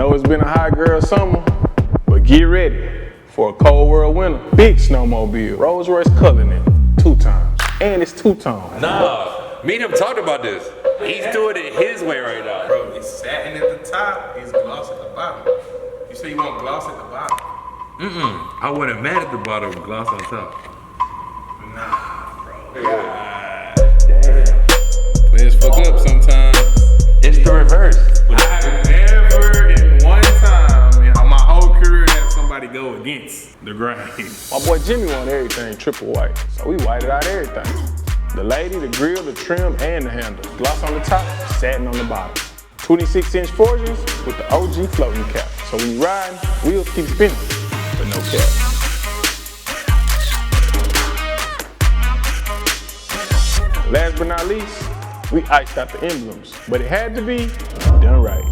know it's been a hot girl summer, but get ready for a cold world winter. Big snowmobile, Rolls Royce coloring it 2 times, and it's 2-tone. Nah, me and him talked about this. He's doing it his way right now. Bro, it's satin at the top, it's gloss at the bottom. You say you want gloss at the bottom? I wasn't mad at the bottom, gloss on top. Nah, bro. Damn. Players fuck up sometimes. It's the reverse. I have never in one time in my whole career had somebody go against the grain. My boy Jimmy want everything triple white, so we whited out everything. The lady, the grill, the trim, and the handle. Gloss on the top, satin on the bottom. 26-inch forgings with the OG floating cap. So when you ride, wheels keep spinning, but no cap. Last but not least, we iced out the emblems, but it had to be done right.